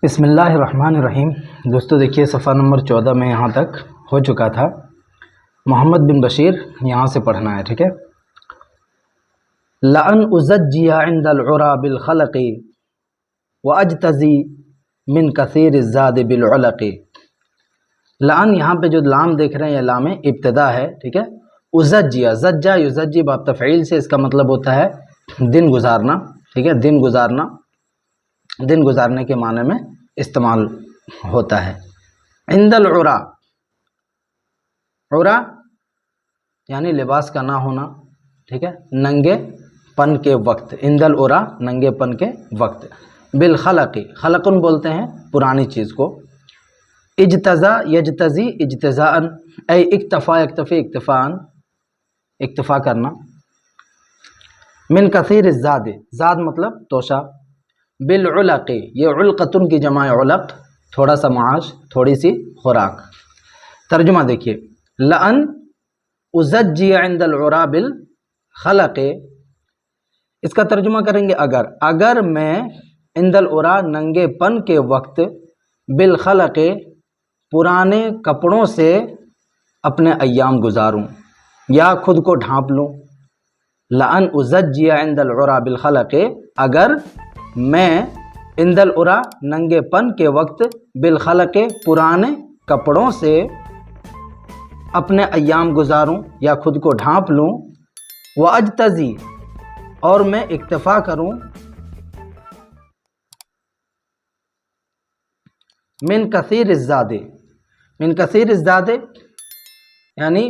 بسم اللہ الرحمن الرحیم۔ دوستو دیکھیے صفحہ نمبر 14 میں یہاں تک ہو چکا تھا۔ محمد بن بشیر یہاں سے پڑھنا ہے، ٹھیک ہے۔ لَأَنْ أُزَجِّيَ عِنْدَ الْعُرَى بِالْخَلَقِ وَأَجْتَزِي مِنْ كَثِيرِ الزَّادِ بِالْعُلَقِ۔ لَأَنْ یہاں پہ جو لام دیکھ رہے ہیں یہ لام ابتدا ہے، ٹھیک ہے۔ اُزَجِّيَ زجّا یُزَجّی باب تفعیل سے اس کا مطلب ہوتا ہے دن گزارنا، ٹھیک ہے۔ دن گزارنا، دن گزارنے کے معنی میں استعمال ہوتا ہے۔ عند العرا، عرا یعنی لباس کا نہ ہونا، ٹھیک ہے، ننگے پن کے وقت، عند العرا ننگے پن کے وقت۔ بالخلق، خلقن بولتے ہیں پرانی چیز کو۔ اجتزا یجتزی اجتزاء، اے اکتفا یکتفی اکتفاء، اکتفا کرنا۔ من کثیر الزاد، زاد مطلب توشہ۔ بالعلق، یہ علقتن کی جمع علق، تھوڑا سا معاش، تھوڑی سی خوراک۔ ترجمہ دیکھیے، لأن أزجی عند العرا بالخلق، اس کا ترجمہ کریں گے اگر میں عند العرا ننگے پن کے وقت بالخلق پرانے کپڑوں سے اپنے ایام گزاروں یا خود کو ڈھانپ لوں۔ لأن أزجی عند العرا بالخلق، اگر میں عند العرا ننگے پن کے وقت بالخلق پرانے کپڑوں سے اپنے ایام گزاروں یا خود کو ڈھانپ لوں۔ واجتزی، اور میں اکتفا کروں، من کثیر الزاد، من کثیر الزاد یعنی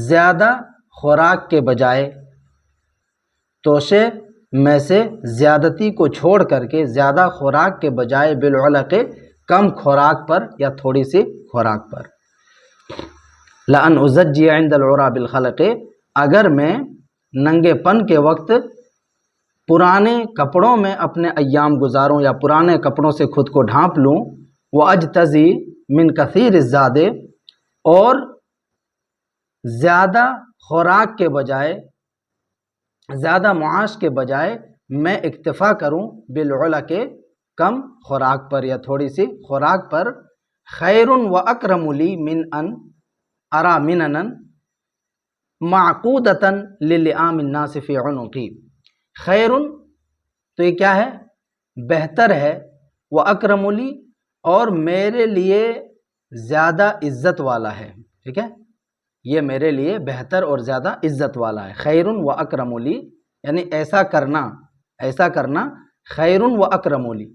زیادہ خوراک کے بجائے، توشے میں سے زیادتی کو چھوڑ کر کے زیادہ خوراک کے بجائے، بالعلق کم خوراک پر یا تھوڑی سی خوراک پر۔ لأن أزجی عند العرا بالخلق، اگر میں ننگے پن کے وقت پرانے کپڑوں میں اپنے ایام گزاروں یا پرانے کپڑوں سے خود کو ڈھانپ لوں۔ واجتزی من کثیر الزاد، اور زیادہ خوراک کے بجائے، زیادہ معاش کے بجائے میں اکتفا کروں بالعلق کم خوراک پر یا تھوڑی سی خوراک پر۔ خیر و اکرم لی من ان ارا مننا معقودۃ للئام الناس فی عنقی۔ خیر، تو یہ کیا ہے؟ بہتر ہے، و اکرم لی، اور میرے لیے زیادہ عزت والا ہے، ٹھیک ہے، یہ میرے لیے بہتر اور زیادہ عزت والا ہے۔ خیر و اکرم لی یعنی ایسا کرنا، ایسا کرنا، خیر و اکرم لی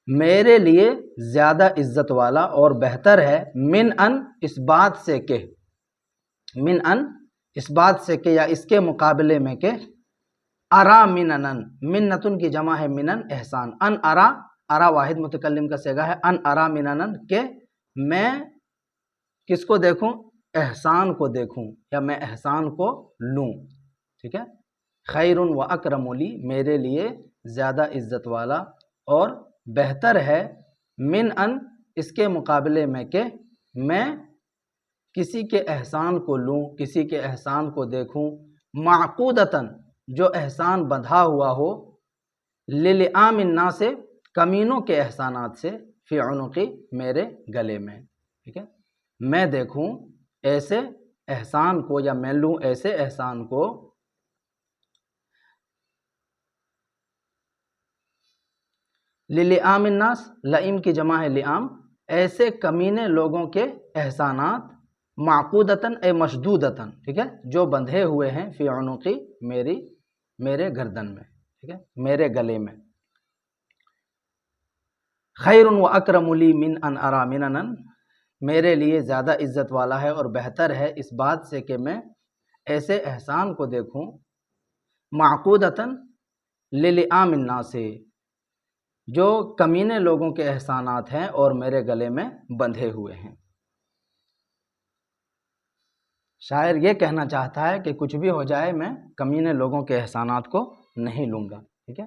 میرے لیے زیادہ عزت والا اور بہتر ہے، من ان اس بات سے کہ، من ان اس بات سے کہ یا اس کے مقابلے میں کہ، ارا مننن، منتن کی جمع ہے منن احسان، ان ارا، ارا واحد متکلم کا صیغہ ہے، ان ارا مننن کہ میں کس کو دیکھوں؟ احسان کو دیکھوں یا میں احسان کو لوں، ٹھیک ہے۔ خیر و اکرم لی میرے لیے زیادہ عزت والا اور بہتر ہے، من ان اس کے مقابلے میں کہ میں کسی کے احسان کو لوں، کسی کے احسان کو دیکھوں، معقودتاً جو احسان بندھا ہوا ہو، للئام الناس کمینوں کے احسانات سے، فی عنقی میرے گلے میں، ٹھیک ہے، میں دیکھوں ایسے احسان کو یا میں لوں ایسے احسان کو۔ للئام الناس، لئیم کی جمع ہے لئام، ایسے کمینے لوگوں کے احسانات، معقودتاً اے مشدودتاً، ٹھیک ہے، جو بندھے ہوئے ہیں، فی عنقی میرے گردن میں، ٹھیک ہے، میرے گلے میں۔ خیر و اکرم لی من ان ارا مننا، میرے لیے زیادہ عزت والا ہے اور بہتر ہے اس بات سے کہ میں ایسے احسان کو دیکھوں، معقودتاً للئام الناس، جو کمینے لوگوں کے احسانات ہیں اور میرے گلے میں بندھے ہوئے ہیں۔ شاعر یہ کہنا چاہتا ہے کہ کچھ بھی ہو جائے میں کمینے لوگوں کے احسانات کو نہیں لوں گا، ٹھیک ہے۔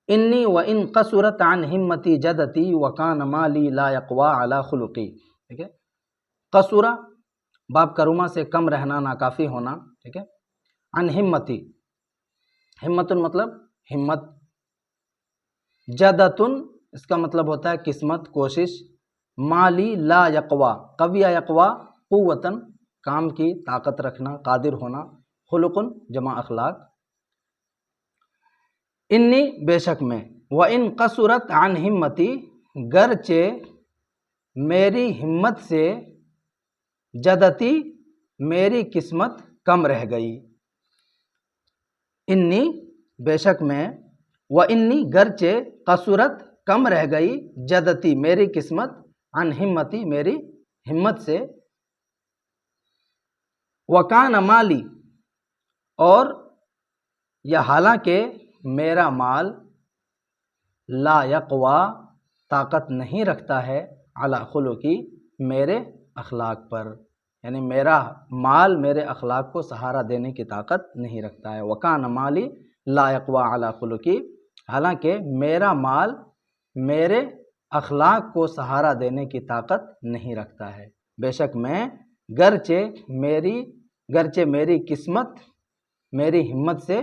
انی وان قصرت عن ہمتی جدتی وکان مالی لا یقوی علی خلقی، ٹھیک ہے۔ قصورہ باب کرومہ سے کم رہنا، ناکافی ہونا، ٹھیک ہے۔ عن ہمتی، ہمت مطلب ہمت، جدتن اس کا مطلب ہوتا ہے قسمت، کوشش. مالی لا یقوا، قوی یقوا قوتاً کام کی طاقت رکھنا، قادر ہونا. خلقن جمع اخلاق. انی بے شک میں، وَإِن قصرت عن ہمتی گرچہ میری ہمت سے، جدتی میری قسمت کم رہ گئی. انی بے شک میں، وَإِنِّي گرچہ قصرت کم رہ گئی، جدتی میری قسمت، عن ہمتی میری ہمت سے. وَكَانَ مالی اور یا حالانکہ میرا مال، لا یقوا طاقت نہیں رکھتا ہے، علی خلقی میرے اخلاق پر، یعنی میرا مال میرے اخلاق کو سہارا دینے کی طاقت نہیں رکھتا ہے. وَكَانَ مالی لا یقوا علی خلقی، حالانکہ میرا مال میرے اخلاق کو سہارا دینے کی طاقت نہیں رکھتا ہے. بے شک میں گرچہ میری قسمت میری ہمت سے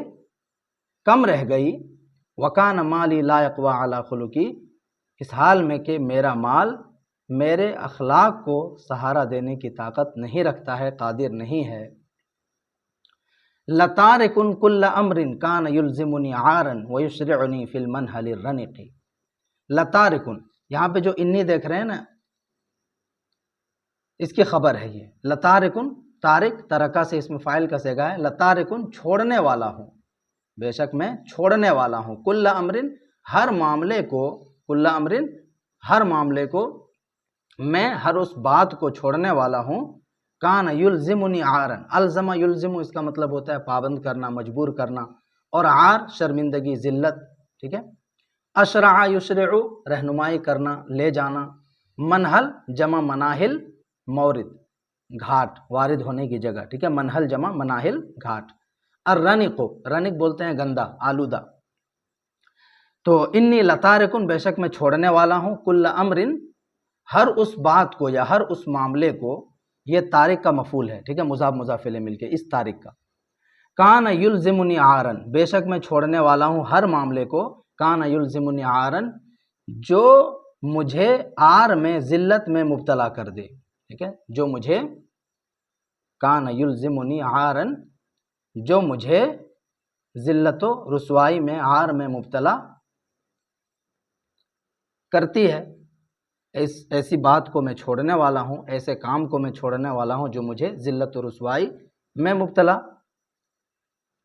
کم رہ گئی. وَكَانَ مالی لا یقوا علی خلقی، اس حال میں کہ میرا مال میرے اخلاق کو سہارا دینے کی طاقت نہیں رکھتا ہے، قادر نہیں ہے. لَتَارِكٌ كُلَّ أَمْرٍ كَانَ يُلْزِمُنِي عَارًا وَيُشْرِعُنِي فِي الْمَنْهَلِ الرَّنِقِ. لَتَارِكٌ یہاں پہ جو انی دیکھ رہے ہیں نا، اس کی خبر ہے یہ. لَتَارِكٌ تارک، ترکہ سے اس میں فاعل کا صیغہ ہے. لَتَارِكٌ چھوڑنے والا ہوں، بے شک میں چھوڑنے والا ہوں. کل امرن ہر معاملے کو، کل امرن ہر معاملے کو، میں ہر اس بات کو چھوڑنے والا ہوں. کان یلزمنی عارن، الزم یلزم اس کا مطلب ہوتا ہے پابند کرنا، مجبور کرنا. اور عار شرمندگی، ذلت. ٹھیک ہے. اشرع یشرع رہنمائی کرنا، لے جانا. منحل جمع مناہل، مورد گھاٹ، وارد ہونے کی جگہ. ٹھیک ہے. منحل جمع مناہل گھاٹ. الرنق، رنق بولتے ہیں گندا، آلودہ. تو انی لتارکن بے شک میں چھوڑنے والا ہوں، کل امرن ہر اس بات کو یا ہر اس معاملے کو. یہ تارک کا مفعول ہے. ٹھیک ہے. مضاف مضاف الیہ مل کے اس تارک کا. کان یلزمنی عارن بے شک میں چھوڑنے والا ہوں ہر معاملے کو. کان یلزمنی عارن جو مجھے عار میں، ذلت میں مبتلا کر دے. ٹھیک ہے. جو مجھے، کان یلزمنی عارن جو مجھے ذلت و رسوائی میں، عار میں مبتلا کرتی ہے. ایسی بات کو میں چھوڑنے والا ہوں، ایسے کام کو میں چھوڑنے والا ہوں جو مجھے ذلت و رسوائی میں مبتلا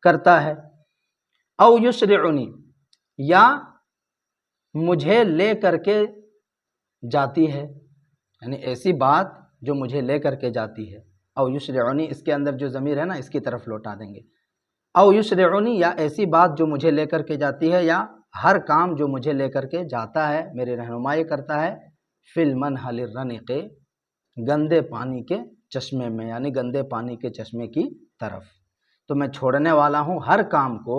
کرتا ہے. او یشرعنی یا مجھے لے کر کے جاتی ہے، یعنی ایسی بات جو مجھے لے کر کے جاتی ہے. او یشرعنی اس کے اندر جو ضمیر ہے نا، اس کی طرف لوٹا دیں گے. او یشرعنی یا ایسی بات جو مجھے لے کر کے جاتی ہے، یا ہر کام جو مجھے لے کر کے جاتا ہے، میری رہنمائی کرتا ہے. فی المنحل الرنق گندے پانی کے چشمے میں، یعنی گندے پانی کے چشمے کی طرف. تو میں چھوڑنے والا ہوں ہر کام کو.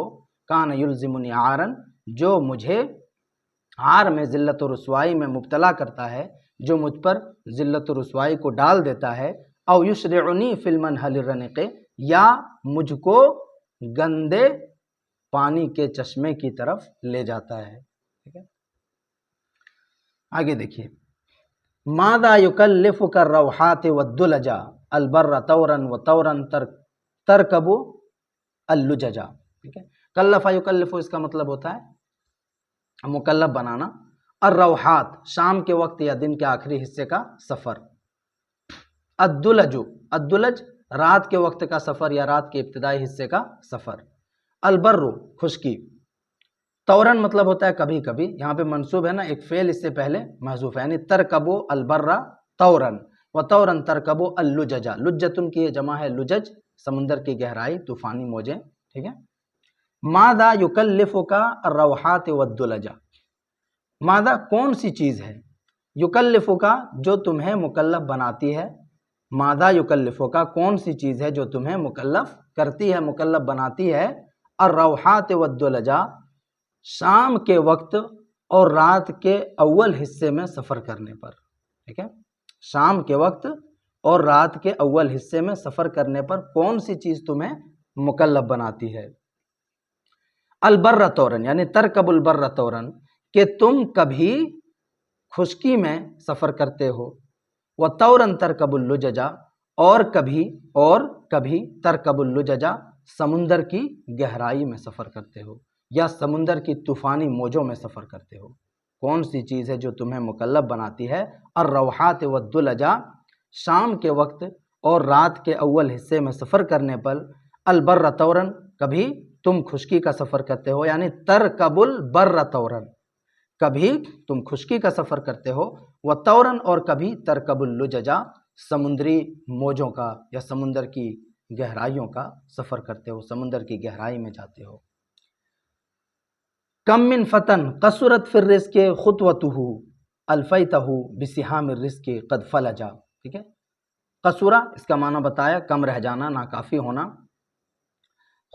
کان یلزمنی عارن جو مجھے عار میں، ذلت و رسوائی میں مبتلا کرتا ہے، جو مجھ پر ذلت و رسوائی کو ڈال دیتا ہے. او یشرعنی فی المنحل الرنق یا مجھ کو گندے پانی کے چشمے کی طرف لے جاتا ہے. ٹھیک ہے. آگے دیکھیے. ماذا یکلفک الروحات والدلجا البر طورا وطورا ترکب اللججا. ٹھیک ہے. کلف یکلف اس کا مطلب ہوتا ہے مکلف بنانا. الروحات شام کے وقت یا دن کے آخری حصے کا سفر. الدلج، الدلج رات کے وقت کا سفر یا رات کے ابتدائی حصے کا سفر. البر خشکی. طورن مطلب ہوتا ہے کبھی کبھی. یہاں پہ منصوب ہے نا، ایک فعل اس سے پہلے محذوف ہے، یعنی ترکبو البر طورن و طورن ترکبو اللججا. لجتن کی جمع ہے لجج، سمندر کی گہرائی، طوفانی موجیں. ٹھیک ہے. ماذا یکلفک الروحات والدلجا، ماذا کون سی چیز ہے، یکلفک جو تمہیں مکلف بناتی ہے. ماذا یکلفک کون سی چیز ہے جو تمہیں مکلف کرتی ہے، مکلف بناتی ہے. الروحات والدلجا شام کے وقت اور رات کے اول حصے میں سفر کرنے پر. ٹھیک ہے. شام کے وقت اور رات کے اول حصے میں سفر کرنے پر کون سی چیز تمہیں مکلف بناتی ہے. البر طورن یعنی ترکب البر طورن کہ تم کبھی خشکی میں سفر کرتے ہو، وَطَوْرًا تَرْكَبُ اللُّجَجَ اور کبھی ترکب اللججا سمندر کی گہرائی میں سفر کرتے ہو یا سمندر کی طوفانی موجوں میں سفر کرتے ہو۔ کون سی چیز ہے جو تمہیں مکلف بناتی ہے؟ الروحات والدلجا شام کے وقت اور رات کے اول حصے میں سفر کرنے پر، البر طوراً کبھی تم خشکی کا سفر کرتے ہو، یعنی ترکب البر طوراً کبھی تم خشکی کا سفر کرتے ہو، وطوراً اور کبھی ترکب اللججا سمندری موجوں کا یا سمندر کی گہرائیوں کا سفر کرتے ہو، سمندر کی گہرائی میں جاتے ہو۔ کم من فتن قصرت فی الرزق خطوتہ الفیتہ بسہام الرزق قد فلجا، ٹھیک ہے۔ قصورہ اس کا معنی بتایا، کم رہ جانا، ناکافی ہونا۔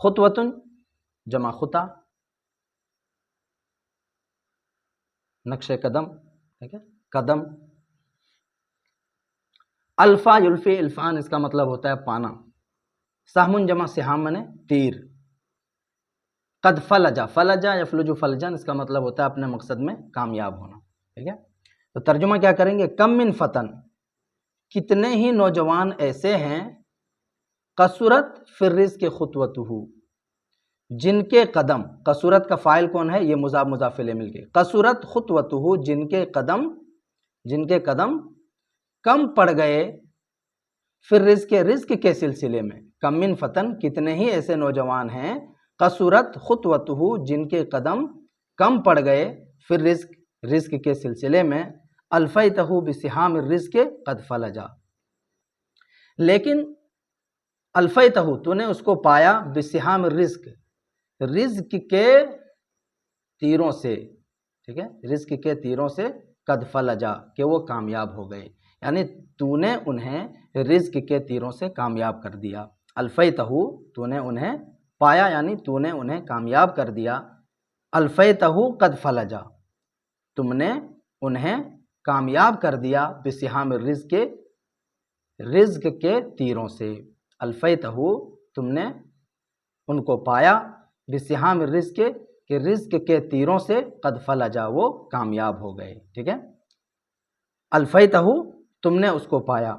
خطوتن جمع خطا، نقش قدم، ٹھیک ہے، قدم۔ الفا یلفی الفان اس کا مطلب ہوتا ہے پانا۔ سہمن جمع سہام منے تیر۔ قد فلجا، فلجا یفلج فلجن اس کا مطلب ہوتا ہے اپنے مقصد میں کامیاب ہونا، ٹھیک ہے۔ تو ترجمہ کیا کریں گے؟ کم من فتن کتنے ہی نوجوان ایسے ہیں، قصرت فی الرزق خطوتہ جن کے قدم، قصرت کا فاعل کون ہے؟ یہ مضاف مضاف الیہ مل کے، قصرت خطوتہ جن کے قدم کم پڑ گئے، پھر رزق کے سلسلے میں۔ کم من فتن کتنے ہی ایسے نوجوان ہیں، قصرت خطوتہ جن کے قدم کم پڑ گئے، پھر رزق کے سلسلے میں، الفیتہ بسہام الرزق قد فلجا لیکن الفیتہ تو نے اس کو پایا، بسہام الرزق رزق کے تیروں سے، ٹھیک ہے، رزق کے تیروں سے، قد فلجا کہ وہ کامیاب ہو گئے، یعنی تو نے انہیں رزق کے تیروں سے کامیاب کر دیا۔ الفیتہ تو نے انہیں پایا، یعنی تو نے انہیں کامیاب کر دیا۔ الفیتہ قد فلجا تم نے انہیں کامیاب کر دیا، بسہام الرزق رزق کے تیروں سے۔ الفیتہ تم نے ان کو پایا، بسہام الرزق کہ رزق کے تیروں سے، قد فلجا وہ کامیاب ہو گئے، ٹھیک ہے۔ الفیتہ تم نے اس کو پایا،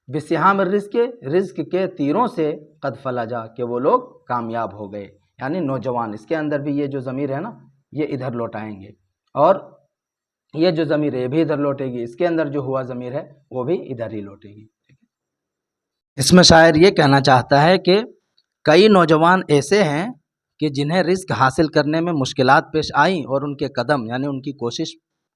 بسہام الرزق رزق کے تیروں سے، قد فلجا کہ وہ لوگ کامیاب ہو گئے، یعنی نوجوان۔ اس کے اندر بھی یہ جو ضمیر ہے نا، یہ ادھر لوٹائیں گے، اور یہ جو ضمیر ہے یہ بھی ادھر لوٹے گی، اس کے اندر جو ہوا ضمیر ہے وہ بھی ادھر ہی لوٹے گی۔ اس میں شاعر یہ کہنا چاہتا ہے کہ کئی نوجوان ایسے ہیں کہ جنہیں رزق حاصل کرنے میں مشکلات پیش آئیں اور ان کے قدم یعنی ان کی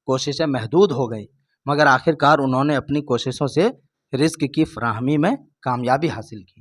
کوششیں محدود ہو گئی، مگر آخر کار انہوں نے اپنی کوششوں سے رزق کی فراہمی میں کامیابی حاصل کی۔